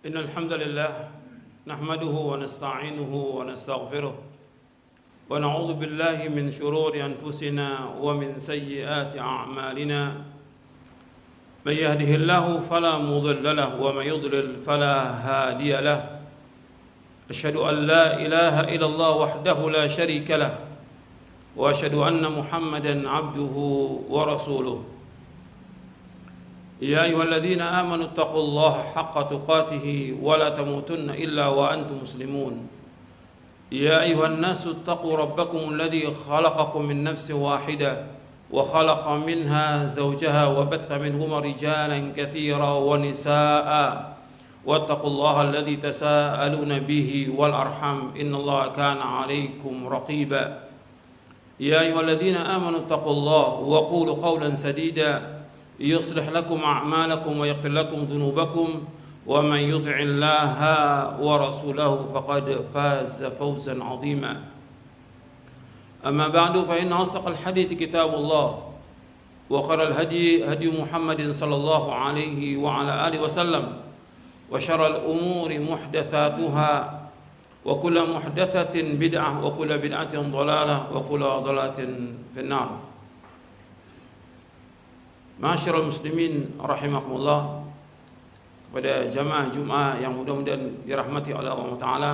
إن الحمد لله نحمده ونستعينه ونستغفره ونعوذ بالله من شرور أنفسنا ومن سيئات أعمالنا من يهده الله فلا مضل له ومن يضلل فلا هادي له أشهد أن لا إله إلا الله وحده لا شريك له وأشهد أن محمدا عبده ورسوله يا أيها الذين آمنوا اتقوا الله حق تقاته ولا تموتن إلا وأنتم مسلمون يا أيها الناس اتقوا ربكم الذي خلقكم من نفس واحدة وخلق منها زوجها وبث منهما رجالا كثيرا ونساء واتقوا الله الذي تساءلون به والأرحم إن الله كان عليكم رقيبا يا أيها الذين آمنوا اتقوا الله وقولوا قولا سديدا يصلح لكم أعمالكم ويغفر لكم ذنوبكم ومن يطع الله ورسوله فقد فاز فوزا عظيما أما بعد فإن أصدق الحديث كتاب الله وخير الهدي هدي محمد صلى الله عليه وعلى آله وسلم وشر الأمور محدثاتها وكل محدثة بدعة وكل بدعة ضلالة وكل ضلالة في النار. Ma'asyiral muslimin rahimakumullah, kepada jamaah Jumat yang mudah-mudahan dirahmati oleh Allah Ta'ala,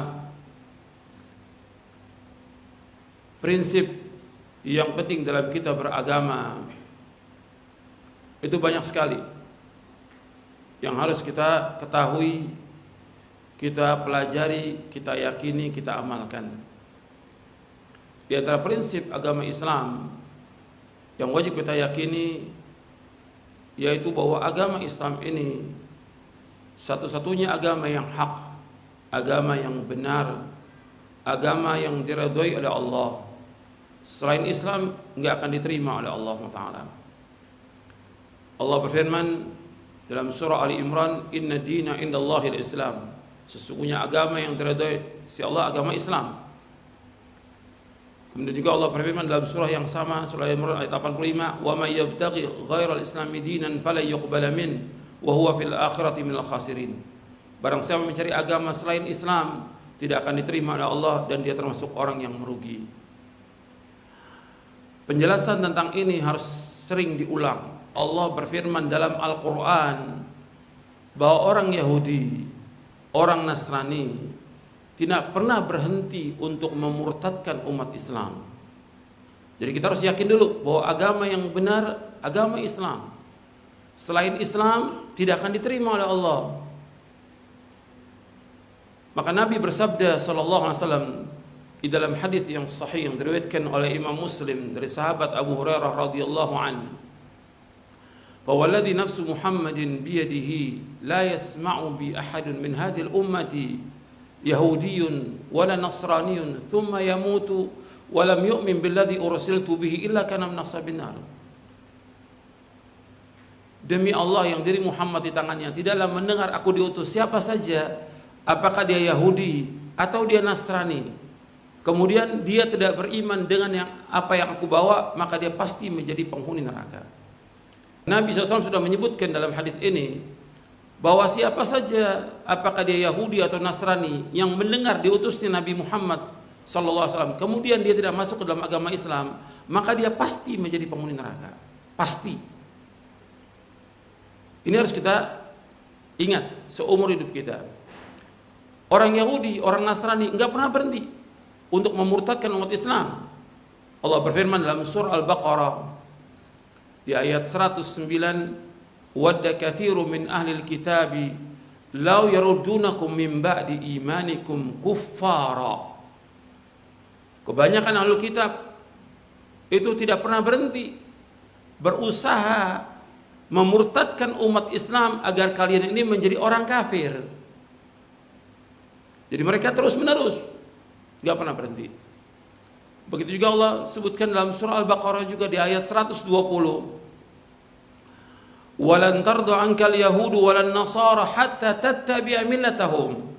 prinsip yang penting dalam kita beragama itu banyak sekali yang harus kita ketahui, kita pelajari, kita yakini, kita amalkan. Di antara prinsip agama Islam yang wajib kita yakini yaitu bahwa agama Islam ini satu-satunya agama yang hak, agama yang benar, agama yang diridhoi oleh Allah. Selain Islam enggak akan diterima oleh Allah Taala. Allah berfirman dalam surah Ali Imran, "Inna dina indallahil Islam." Sesungguhnya agama yang diridhoi si Allah agama Islam. Kemudian juga Allah berfirman dalam surah yang sama, surah Al-Imran ayat 85, "Wa may yabtaghi ghairal islami dinan fala yuqbala min wa huwa fil akhirati minal khasirin." Barang siapa mencari agama selain Islam, tidak akan diterima oleh Allah dan dia termasuk orang yang merugi. Penjelasan tentang ini harus sering diulang. Allah berfirman dalam Al-Qur'an bahwa orang Yahudi, orang Nasrani tidak pernah berhenti untuk memurtadkan umat Islam. Jadi kita harus yakin dulu bahwa agama yang benar agama Islam. Selain Islam tidak akan diterima oleh Allah. Maka Nabi bersabda sallallahu alaihi wasallam di dalam hadis yang sahih yang diriwayatkan oleh Imam Muslim dari sahabat Abu Hurairah radhiyallahu anhu, "Fa walladhi nafsu Muhammadin bi yadihi la yasma'u bi ahadin min hadhihi al-ummati Yahudiyun wala Nasraniyun thumma yamutu wa lam yu'min billadhi ursiltu bihi illa kana min ashabin nar." Demi Allah yang diri Muhammad di tangannya, tidaklah mendengar aku diutus siapa saja, apakah dia Yahudi atau dia Nasrani, kemudian dia tidak beriman dengan apa yang aku bawa, maka dia pasti menjadi penghuni neraka. Nabi SAW sudah menyebutkan dalam hadis ini bahwa siapa saja, apakah dia Yahudi atau Nasrani, yang mendengar diutusnya Nabi Muhammad SAW, kemudian dia tidak masuk ke dalam agama Islam, maka dia pasti menjadi penghuni neraka. Pasti. Ini harus kita ingat seumur hidup kita. Orang Yahudi, orang Nasrani enggak pernah berhenti untuk memurtadkan umat Islam. Allah berfirman dalam surah Al-Baqarah di ayat 109, "Wadda kathiru min ahlil kitabi law yaruddunakum min ba'di imanikum kuffara." Kebanyakan ahlul kitab itu tidak pernah berhenti berusaha memurtadkan umat Islam agar kalian ini menjadi orang kafir. Jadi mereka terus menerus, enggak pernah berhenti. Begitu juga Allah sebutkan dalam surah Al-Baqarah juga di ayat 120, "Walan tardu ankal yahudu walan nasara hatta tattabi'a millatahum."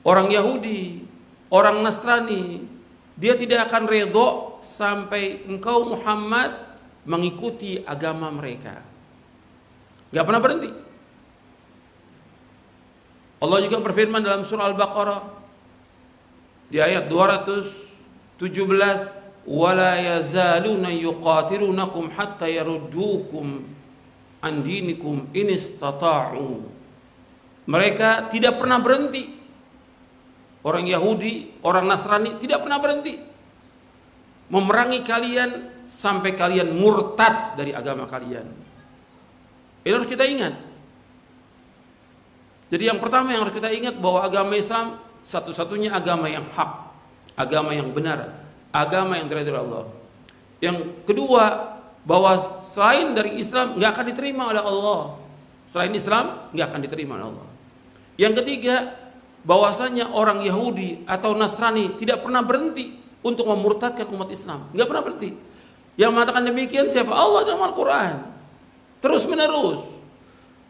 Orang Yahudi, orang Nasrani, dia tidak akan redha sampai engkau Muhammad mengikuti agama mereka. Gak pernah berhenti. Allah juga berfirman dalam surah Al-Baqarah di ayat 217, "Wala yazaluna yuqatilunakum hatta yaruddukum an dinikum in istata'u." Mereka tidak pernah berhenti. Orang Yahudi, orang Nasrani tidak pernah berhenti memerangi kalian sampai kalian murtad dari agama kalian. Ini harus kita ingat. Jadi yang pertama yang harus kita ingat bahwa agama Islam satu-satunya agama yang hak, agama yang benar, agama yang dari Allah. Yang kedua, bahwa selain dari Islam nggak akan diterima oleh Allah. Selain Islam nggak akan diterima oleh Allah. Yang ketiga, bahwasanya orang Yahudi atau Nasrani tidak pernah berhenti untuk memurtadkan umat Islam, nggak pernah berhenti. Yang mengatakan demikian siapa? Allah dalam Al-Quran, terus menerus.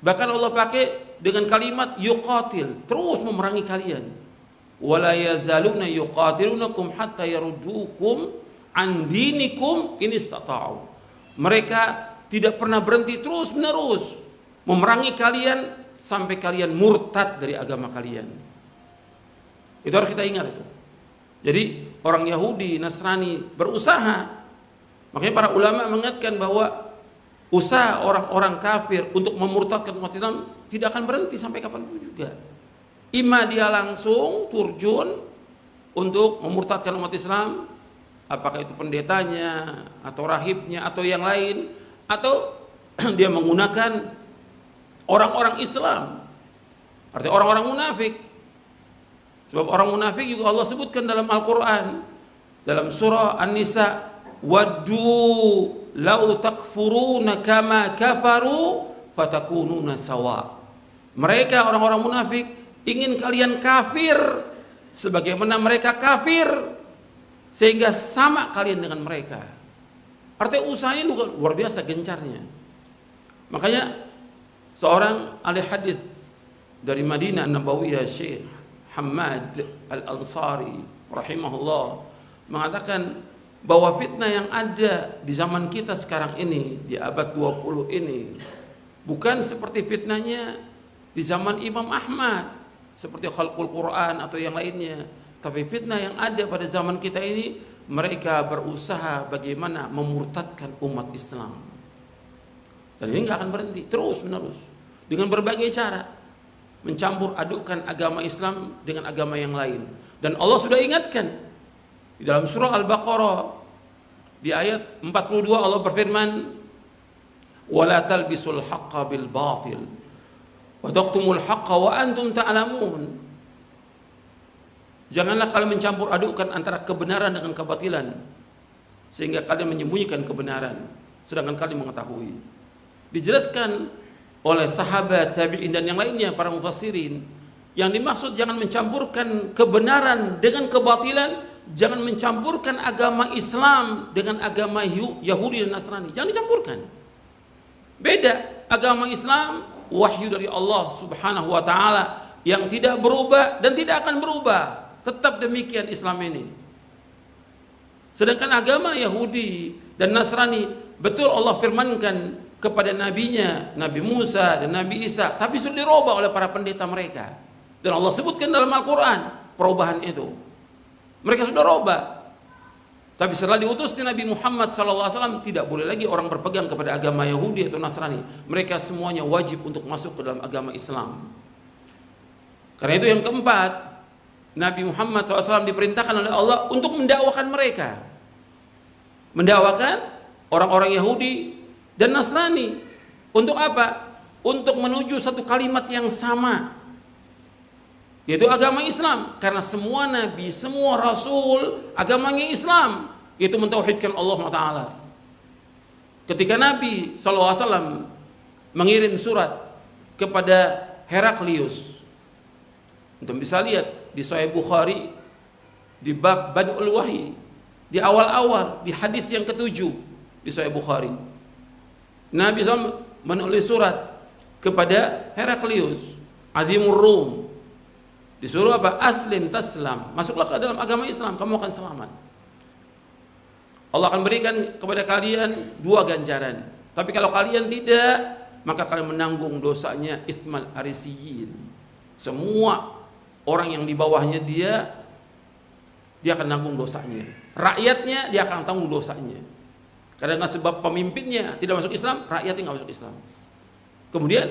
Bahkan Allah pakai dengan kalimat yuqatil, terus memerangi kalian. Wala yazaluna yuqatilunakum hatta yaruddukum an dinikum in istata'u. Mereka tidak pernah berhenti, terus menerus memerangi kalian sampai kalian murtad dari agama kalian. Itu harus kita ingat itu. Jadi orang Yahudi, Nasrani berusaha. Makanya para ulama mengingatkan bahwa usaha orang-orang kafir untuk memurtadkan umat Islam tidak akan berhenti sampai kapanpun juga. Ima dia langsung turjun untuk memurtadkan umat Islam, apakah itu pendetanya atau rahibnya atau yang lain, atau dia menggunakan orang-orang Islam, artinya orang-orang munafik. Sebab orang munafik juga Allah sebutkan dalam Al-Quran, dalam surah An-Nisa, waddu law takfuruna kama kafaru fatakununa sawa. Mereka orang-orang munafik ingin kalian kafir sebagaimana mereka kafir, sehingga sama kalian dengan mereka. Artinya usahanya luar biasa gencarnya. Makanya seorang ahli hadis dari Madinah Nabawiyah, Syekh Hamad Al-Ansari rahimahullah, mengatakan bahwa fitnah yang ada di zaman kita sekarang ini, di abad 20 ini, bukan seperti fitnahnya di zaman Imam Ahmad, seperti khalqul Quran atau yang lainnya. Tapi fitnah yang ada pada zaman kita ini, mereka berusaha bagaimana memurtadkan umat Islam. Dan ini nggak akan berhenti, terus menerus dengan berbagai cara mencampur adukkan agama Islam dengan agama yang lain. Dan Allah sudah ingatkan di dalam surah Al-Baqarah di ayat 42, Allah berfirman, "Wala talbisul haqqa bil batil wa taqtumul haqqa wa antum ta'lamun." Janganlah kalian mencampur adukkan antara kebenaran dengan kebatilan sehingga kalian menyembunyikan kebenaran sedangkan kalian mengetahui. Dijelaskan oleh sahabat, tabi'in dan yang lainnya, para mufassirin, yang dimaksud jangan mencampurkan kebenaran dengan kebatilan, jangan mencampurkan agama Islam dengan agama Yahudi dan Nasrani, jangan dicampurkan. Beda. Agama Islam wahyu dari Allah Subhanahu wa taala yang tidak berubah dan tidak akan berubah. Tetap demikian Islam ini. Sedangkan agama Yahudi dan Nasrani, betul Allah firmankan kepada nabinya, Nabi Musa dan Nabi Isa, tapi sudah dirubah oleh para pendeta mereka. Dan Allah sebutkan dalam Al-Quran perubahan itu. Mereka sudah rubah. Tapi setelah diutusnya Nabi Muhammad SAW, tidak boleh lagi orang berpegang kepada agama Yahudi atau Nasrani. Mereka semuanya wajib untuk masuk ke dalam agama Islam. Karena itu yang keempat, Nabi Muhammad SAW diperintahkan oleh Allah untuk mendakwakan mereka. Mendakwakan orang-orang Yahudi dan Nasrani. Untuk apa? Untuk menuju satu kalimat yang sama, yaitu agama Islam. Karena semua nabi, semua rasul agamanya Islam, yaitu mentauhidkan Allah Ta'ala. Ketika Nabi SAW mengirim surat kepada Heraklius, untuk bisa lihat di Sahih Bukhari di bab Badul Wahyi, di awal-awal, di hadis yang ke-7 di Sahih Bukhari, Nabi SAW menulis surat kepada Heraklius, Azimur Rum. Disuruh apa? Aslim taslam, masuklah ke dalam agama Islam, kamu akan selamat. Allah akan berikan kepada kalian 2 ganjaran. Tapi kalau kalian tidak, maka kalian menanggung dosanya itsmal arisiyin, Semua orang yang di bawahnya dia akan nanggung dosanya. Rakyatnya dia akan tanggung dosanya. Karena sebab pemimpinnya tidak masuk Islam, rakyatnya nggak masuk Islam. Kemudian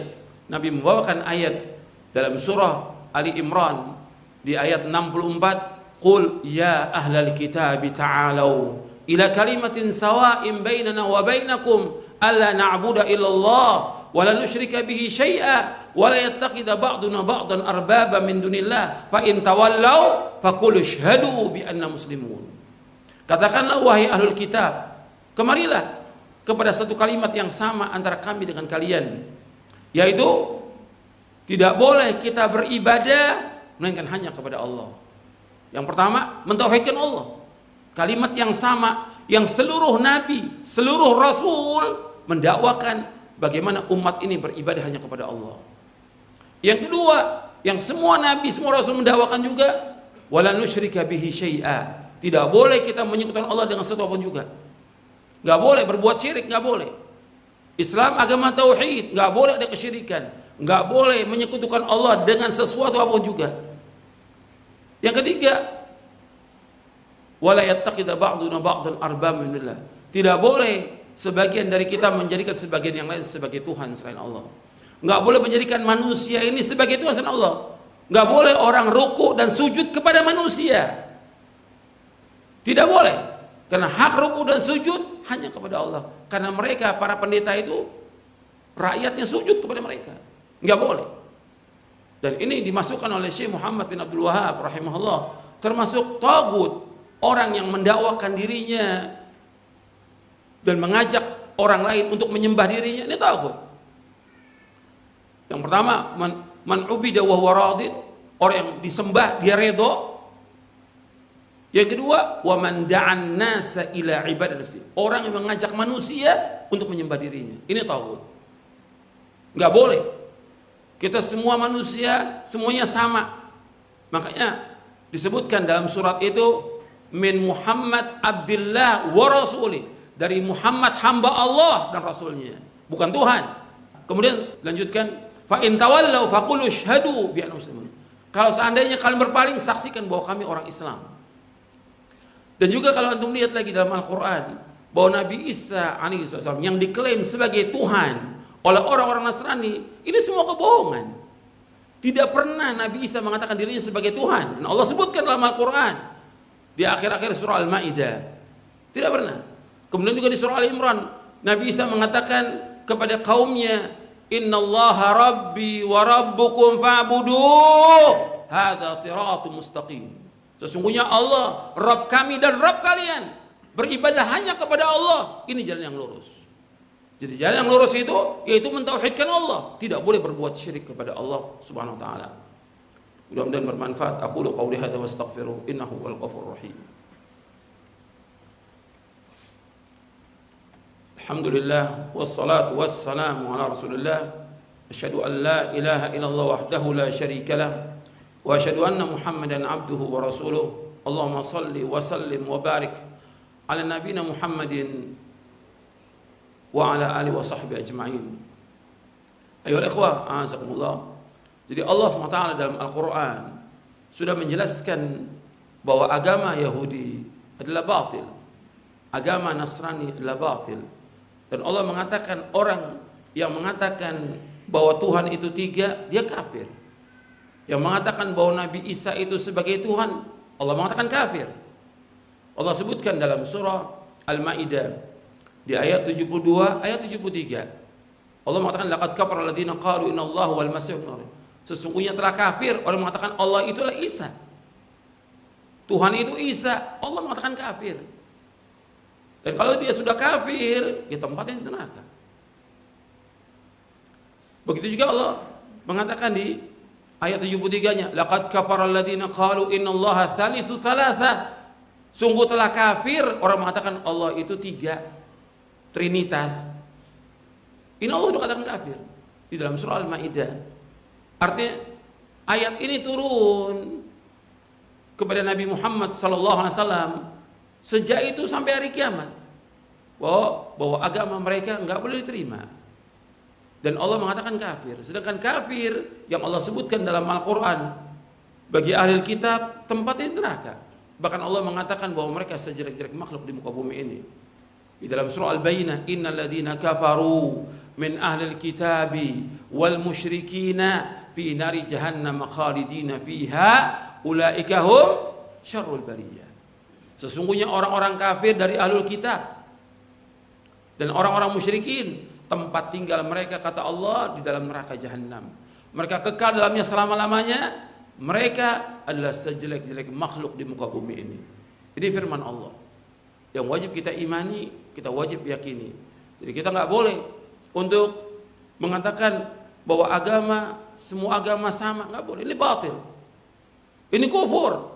Nabi membawakan ayat dalam surah Ali Imran di ayat 64, "Qul ya ahlal kitab ta'alu ila kalimatin sawa'in bainana wa bainakum alla na'budu illallah wa la nusyrika bihi syai'a wa la yattakhidha ba'duna ba'dan arbaba min dunillah fa in tawallaw faqul ashhadu bi anna muslimun." Katakanlah wahai ahlul kitab, kemarilah kepada satu kalimat yang sama antara kami dengan kalian, yaitu tidak boleh kita beribadah melainkan hanya kepada Allah. Yang pertama, mentauhidkan Allah. Kalimat yang sama yang seluruh nabi, seluruh rasul mendakwakan bagaimana umat ini beribadah hanya kepada Allah. Yang kedua, yang semua nabi, semua rasul mendakwakan juga, wala nusyrika bihi syai'a. Tidak boleh kita menyekutukan Allah dengan sesuatu apapun juga. Enggak boleh berbuat syirik, enggak boleh. Islam agama tauhid, enggak boleh ada kesyirikan. Enggak boleh menyekutukan Allah dengan sesuatu apapun juga. Yang ketiga, wala yattakhidha ba'duna ba'dan arbaba min dunillah. Tidak boleh sebagian dari kita menjadikan sebagian yang lain sebagai Tuhan selain Allah. Enggak boleh menjadikan manusia ini sebagai Tuhan selain Allah. Enggak boleh orang ruku dan sujud kepada manusia. Tidak boleh. Karena hak ruku dan sujud hanya kepada Allah. Karena mereka para pendeta itu rakyatnya sujud kepada mereka. Enggak boleh. Dan ini dimasukkan oleh Syekh Muhammad bin Abdul Wahab rahimahullah, termasuk tagut, orang yang mendakwakan dirinya dan mengajak orang lain untuk menyembah dirinya, ini tagut. Yang pertama, man ubida wa huwa radin, orang yang disembah dia redha. Yang kedua, wa man da'an nasa ila ibadah nafsi, orang yang mengajak manusia untuk menyembah dirinya. Ini tagut. Enggak boleh. Kita semua manusia, semuanya sama. Makanya disebutkan dalam surat itu, min Muhammad Abdillah wa Rasulih, dari Muhammad hamba Allah dan Rasulnya, bukan Tuhan. Kemudian lanjutkan, fa in tawallaw faqulu asyhadu bi anna muslimun. Kalau seandainya kalian berpaling, saksikan bahwa kami orang Islam. Dan juga kalau antum lihat lagi dalam Al-Quran, bahwa Nabi Isa alaihissalam yang diklaim sebagai Tuhan oleh orang-orang Nasrani, ini semua kebohongan. Tidak pernah Nabi Isa mengatakan dirinya sebagai Tuhan. Dan Allah sebutkan dalam Al-Quran di akhir-akhir surah Al-Ma'idah, tidak pernah. Kemudian juga di surah Al-Imran, Nabi Isa mengatakan kepada kaumnya, innallaha rabbi wa rabbukum fa'buduh hadza siratun mustaqim. Sesungguhnya Allah Rabb kami dan Rabb kalian, beribadah hanya kepada Allah, ini jalan yang lurus. Jadi jalan yang lurus itu yaitu mentauhidkan Allah, tidak boleh berbuat syirik kepada Allah Subhanahu wa taala. Mudah-mudahan bermanfaat. Aqulu qouli hadza wa astaghfiruh, innahu wal ghafurur rahim. Alhamdulillah wassalatu wassalamu ala Rasulillah. Asyhadu an la ilaha illallah wahdahu la syarika lah wa asyhadu anna Muhammadan abduhu wa rasuluh. Allahumma salli wa sallim wa barik ala nabiyina Muhammadin wa ala alihi wa sahbihi ajma'in. Ayyuhal ikhwah, a'azakumullah. Jadi Allah SWT dalam Al-Quran sudah menjelaskan bahwa agama Yahudi adalah batil, agama Nasrani adalah batil. Dan Allah mengatakan orang yang mengatakan bahwa Tuhan itu tiga, dia kafir. Yang mengatakan bahwa Nabi Isa itu sebagai Tuhan, Allah mengatakan kafir. Allah sebutkan dalam surah Al-Ma'idah di ayat 72, ayat 73. Allah mengatakan laqad kafara alladziina qalu innallaha wal masih ibnu Maryam. Sesungguhnya telah kafir orang mengatakan Allah itulah Isa. Tuhan itu Isa, Allah mengatakan kafir. Dan kalau dia sudah kafir, ya tempatnya di neraka. Begitu juga Allah mengatakan di ayat 73-nya, laqad kafara alladziina qalu innallaha tsalitsu tsalatsa. Sungguh telah kafir orang mengatakan Allah itu tiga, Trinitas. Ini Allah sudah katakan kafir di dalam surah Al-Maidah. Artinya ayat ini turun kepada Nabi Muhammad SAW sejak itu sampai hari kiamat, bahwa agama mereka enggak boleh diterima. Dan Allah mengatakan kafir. Sedangkan kafir yang Allah sebutkan dalam Al-Quran bagi ahli kitab tempatnya neraka. Bahkan Allah mengatakan bahwa mereka sejelek-jelek makhluk di muka bumi ini. Di dalam surah Al-Bayyinah, innal ladzina kafaru min ahli kitabi wal musyrikina fi nari jahannam khalidina fiha ulaika hum syarrul bariyah. Sesungguhnya orang-orang kafir dari ahlul kitab dan orang-orang musyrikin, tempat tinggal mereka kata Allah di dalam neraka jahanam. Mereka kekal dalamnya selama-lamanya. Mereka adalah sejelek-jelek makhluk di muka bumi ini. Ini firman Allah yang wajib kita imani, kita wajib yakini. Jadi kita nggak boleh untuk mengatakan bahwa agama, semua agama sama, nggak boleh. Ini batil, ini kufur.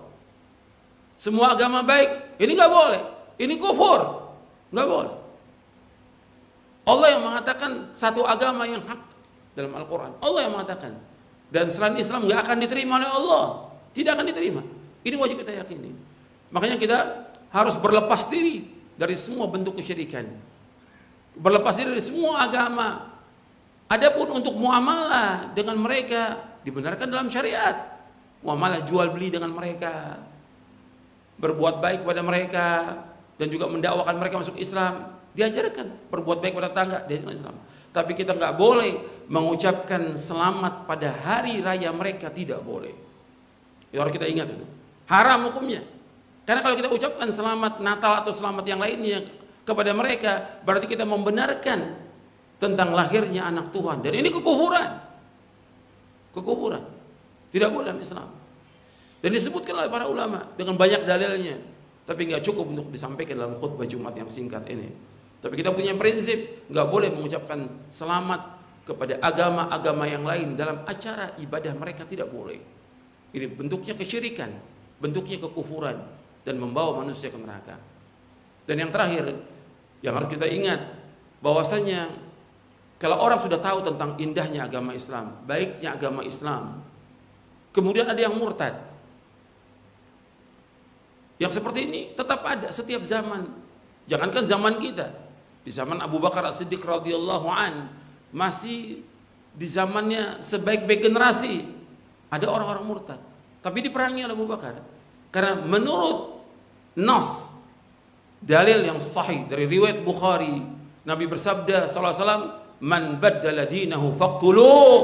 Semua agama baik, ini nggak boleh. Ini kufur, nggak boleh. Allah yang mengatakan satu agama yang hak dalam Al-Quran. Allah yang mengatakan. Dan selain Islam nggak akan diterima oleh Allah, tidak akan diterima. Ini wajib kita yakini. Makanya kita harus berlepas diri dari semua bentuk kesyirikan, berlepas diri dari semua agama. Adapun untuk muamalah dengan mereka dibenarkan dalam syariat. Muamalah jual beli dengan mereka, berbuat baik kepada mereka, dan juga mendakwakan mereka masuk Islam, diajarkan. Berbuat baik kepada tetangga, diajarkan Islam. Tapi kita nggak boleh mengucapkan selamat pada hari raya mereka, tidak boleh. Itu harus kita ingat itu. Haram hukumnya. Karena kalau kita ucapkan selamat Natal atau selamat yang lainnya kepada mereka, berarti kita membenarkan tentang lahirnya anak Tuhan. Dan ini kekufuran. Kekufuran. Tidak boleh dalam Islam. Dan disebutkan oleh para ulama dengan banyak dalilnya. Tapi nggak cukup untuk disampaikan dalam khutbah Jumat yang singkat ini. Tapi kita punya prinsip, nggak boleh mengucapkan selamat kepada agama-agama yang lain dalam acara ibadah mereka, tidak boleh. Ini bentuknya kesyirikan, bentuknya kekufuran, dan membawa manusia ke neraka. Dan yang terakhir, yang harus kita ingat, bahwasanya kalau orang sudah tahu tentang indahnya agama Islam, baiknya agama Islam, kemudian ada yang murtad, yang seperti ini tetap ada setiap zaman. Jangankan zaman kita, di zaman Abu Bakar As-Siddiq radhiyallahu an, masih di zamannya sebaik-baik generasi, ada orang-orang murtad, tapi diperangi oleh Abu Bakar. Karena menurut nas, dalil yang sahih dari riwayat Bukhari, Nabi bersabda sallallahu alaihi wasallam, "Man baddala dinahu faqtuluh."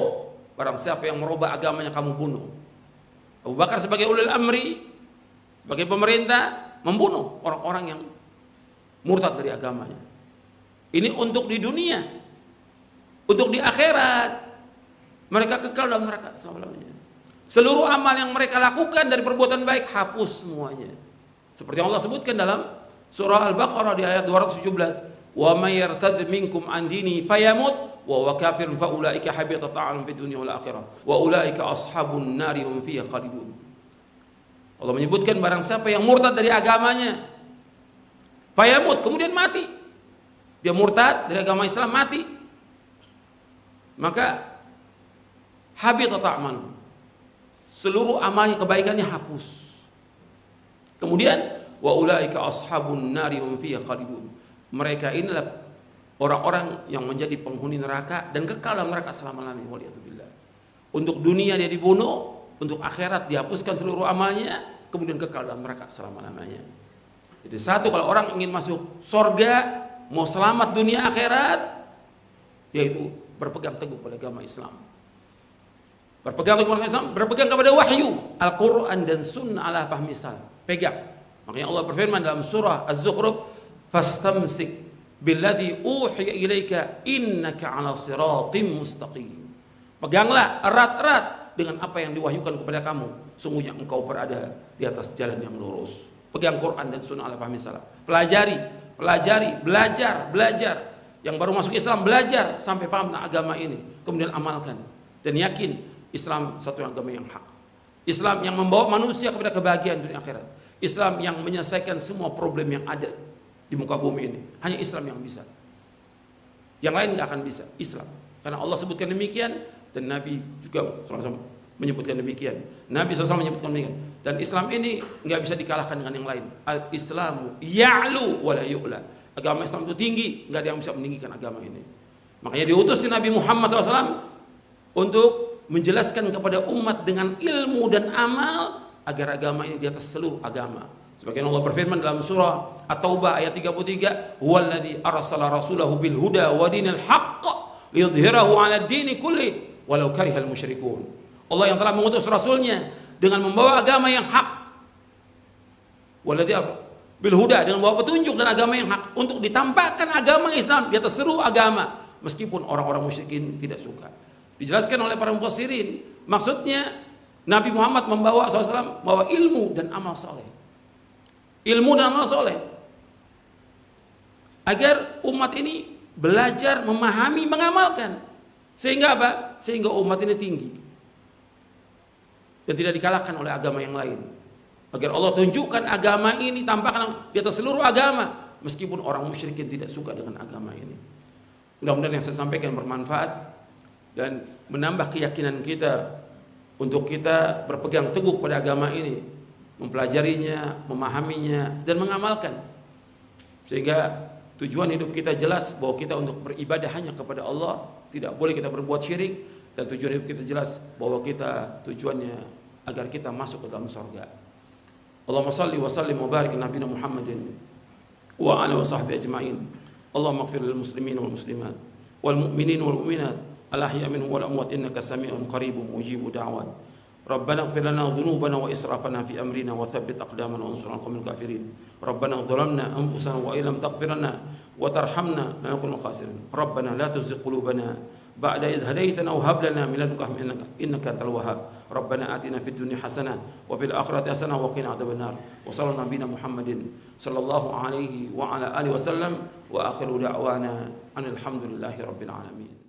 Barang siapa yang merubah agamanya, kamu bunuh. Abu Bakar sebagai ulil amri, sebagai pemerintah, membunuh orang-orang yang murtad dari agamanya. Ini untuk di dunia. Untuk di akhirat, mereka kekal dalam neraka selama-lamanya. Seluruh amal yang mereka lakukan dari perbuatan baik hapus semuanya. Seperti yang Allah sebutkan dalam surah Al-Baqarah di ayat 217, "Wa may yartad minkum an dini fayamut wa huwa kafirun fa ulaika habitat a'maluhum fid dunya wal akhirah wa ulaika ashabun nari hum fiha khalidun." Allah menyebutkan barang siapa yang murtad dari agamanya, fayamut, kemudian mati. Dia murtad dari agama Islam, mati. Maka habitat a'maluhum. Seluruh amalnya, kebaikannya hapus. Kemudian wa ulaika ashabun nari hum fiha khalidun. Mereka inilah orang-orang yang menjadi penghuni neraka dan kekal dalam neraka selama-lamanya. Waliyatubillah. Untuk dunia dia dibunuh, untuk akhirat dihapuskan seluruh amalnya, kemudian kekal dalam neraka selama-lamanya. Jadi satu, kalau orang ingin masuk surga, mau selamat dunia akhirat, yaitu berpegang teguh pada agama Islam. Berpegang teguh pada Islam, berpegang kepada wahyu Al-Quran dan Sunnah ala fahmi salaf. Pegang. Makanya Allah berfirman dalam surah Az-Zukhruf, "Fastamsik billadzi uhiya ilaika innaka 'ala siratim mustaqim." Peganglah erat-erat dengan apa yang diwahyukan kepada kamu, sungguhnya engkau berada di atas jalan yang lurus. Pegang Quran dan Sunnah ala fahmi salaf. Pelajari, belajar. Yang baru masuk Islam, belajar sampai paham tentang agama ini, kemudian amalkan dan yakin Islam satu agama yang hak. Islam yang membawa manusia kepada kebahagiaan dunia akhirat. Islam yang menyelesaikan semua problem yang ada di muka bumi ini. Hanya Islam yang bisa. Yang lain nggak akan bisa. Islam. Karena Allah sebutkan demikian dan Nabi juga menyebutkan demikian. Nabi SAW menyebutkan demikian. Dan Islam ini nggak bisa dikalahkan dengan yang lain. Al-Islamu ya'lu wa la yu'la. Agama Islam itu tinggi, nggak ada yang bisa meninggikan agama ini. Makanya diutus Nabi Muhammad SAW untuk menjelaskan kepada umat dengan ilmu dan amal agar agama ini di atas seluruh agama. Sebagian Allah berfirman dalam surah At-Taubah ayat 33, "Huwallazi arsala rasulahu bil huda wa dinil haqq liyudhhirahu 'ala ad-dini kulli walau karihal musyrikun." Allah yang telah mengutus rasulnya dengan membawa agama yang hak. Wallazi bil huda, dengan membawa petunjuk dan agama yang hak untuk ditampakkan agama Islam di atas seluruh agama meskipun orang-orang musyrikin tidak suka. Dijelaskan oleh para mufassirin, maksudnya Nabi Muhammad membawa SAW membawa ilmu dan amal soleh. Ilmu dan amal soleh agar umat ini belajar, memahami, mengamalkan, sehingga apa? Sehingga umat ini tinggi dan tidak dikalahkan oleh agama yang lain. Agar Allah tunjukkan agama ini, tampakkan di atas seluruh agama meskipun orang musyrikin tidak suka dengan agama ini. Mudah-mudahan yang saya sampaikan bermanfaat dan menambah keyakinan kita untuk kita berpegang teguh pada agama ini, mempelajarinya, memahaminya, dan mengamalkan, sehingga tujuan hidup kita jelas bahwa kita untuk beribadah hanya kepada Allah, tidak boleh kita berbuat syirik, dan tujuan hidup kita jelas bahwa kita tujuannya agar kita masuk ke dalam surga. Allahumma salli wa sallim wa barik ala nabiyina Muhammadin wa ala wa sahbihi ajma'in. Allahumma ighfir lil muslimin wal muslimat wal mu'minin wal mu'minat al-ahya minhum wal amwat innaka sami'un qaribun mujibu da'wat. ربنا اغفر لنا ذنوبنا وإسرافنا في أمرنا وثبت أقدامنا وانصرنا على القوم الكافرين. ربنا ظلمنا أنفسنا وإن لم تغفر لنا وترحمنا لنكن من الخاسرين. ربنا لا تزغ قلوبنا بعد إذ هديتنا وهب لنا من لدنك إنك أنت الوهاب. ربنا آتنا في الدنيا حسنة وفي الآخرة حسنة وقنا عذاب النار. وصلى نبينا محمد صلى الله عليه وعلى آله وسلم وآخر دعوانا أن الحمد لله رب العالمين.